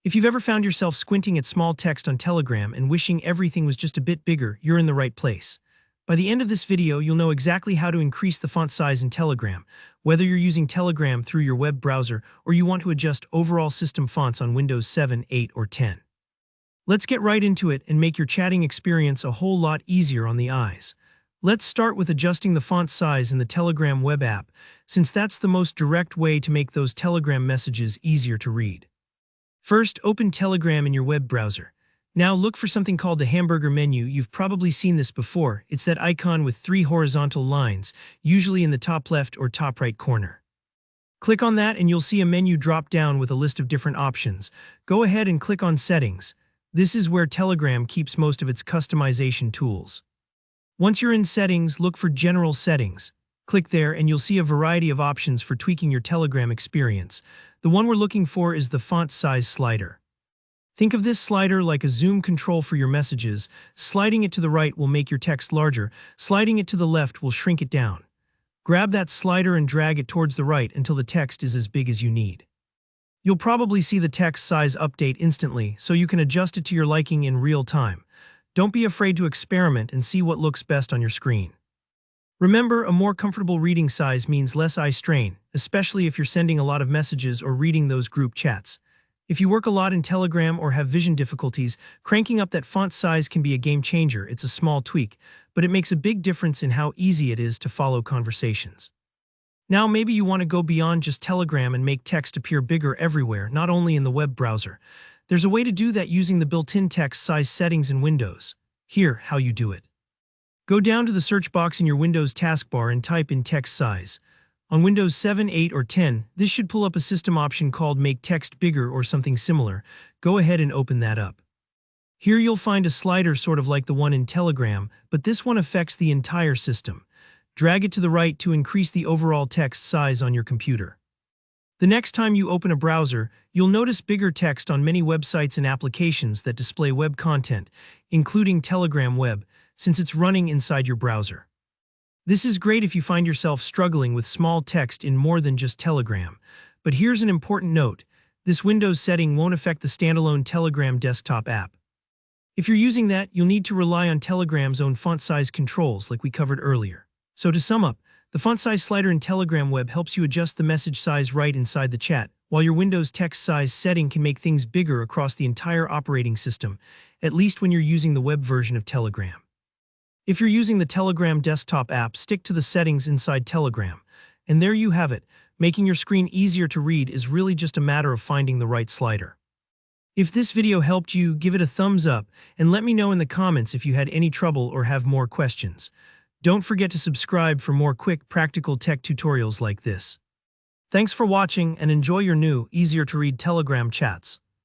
If you've ever found yourself squinting at small text on Telegram and wishing everything was just a bit bigger, you're in the right place. By the end of this video, you'll know exactly how to increase the font size in Telegram, whether you're using Telegram through your web browser or you want to adjust overall system fonts on Windows 7, 8, or 10. Let's get right into it and make your chatting experience a whole lot easier on the eyes. Let's start with adjusting the font size in the Telegram web app, since that's the most direct way to make those Telegram messages easier to read. First, open Telegram in your web browser. Now look for something called the hamburger menu. You've probably seen this before. It's that icon with 3 horizontal lines, usually in the top left or top right corner. Click on that and you'll see a menu drop down with a list of different options. Go ahead and click on Settings. This is where Telegram keeps most of its customization tools. Once you're in Settings, look for General Settings. Click there and you'll see a variety of options for tweaking your Telegram experience. The one we're looking for is the font size slider. Think of this slider like a zoom control for your messages. Sliding it to the right will make your text larger. Sliding it to the left will shrink it down. Grab that slider and drag it towards the right until the text is as big as you need. You'll probably see the text size update instantly, so you can adjust it to your liking in real time. Don't be afraid to experiment and see what looks best on your screen. Remember, a more comfortable reading size means less eye strain, especially if you're sending a lot of messages or reading those group chats. If you work a lot in Telegram or have vision difficulties, cranking up that font size can be a game changer. It's a small tweak, but it makes a big difference in how easy it is to follow conversations. Now maybe you want to go beyond just Telegram and make text appear bigger everywhere, not only in the web browser. There's a way to do that using the built-in text size settings in Windows. Here, how you do it. Go down to the search box in your Windows taskbar and type in text size. On Windows 7, 8, or 10, this should pull up a system option called Make Text Bigger or something similar. Go ahead and open that up. Here you'll find a slider sort of like the one in Telegram, but this one affects the entire system. Drag it to the right to increase the overall text size on your computer. The next time you open a browser, you'll notice bigger text on many websites and applications that display web content, including Telegram Web, since it's running inside your browser. This is great if you find yourself struggling with small text in more than just Telegram. But here's an important note. This Windows setting won't affect the standalone Telegram desktop app. If you're using that, you'll need to rely on Telegram's own font size controls like we covered earlier. So to sum up, the font size slider in Telegram Web helps you adjust the message size right inside the chat, while your Windows text size setting can make things bigger across the entire operating system, at least when you're using the web version of Telegram. If you're using the Telegram desktop app, stick to the settings inside Telegram. And there you have it. Making your screen easier to read is really just a matter of finding the right slider. If this video helped you, give it a thumbs up and let me know in the comments if you had any trouble or have more questions. Don't forget to subscribe for more quick, practical tech tutorials like this. Thanks for watching and enjoy your new, easier to read Telegram chats.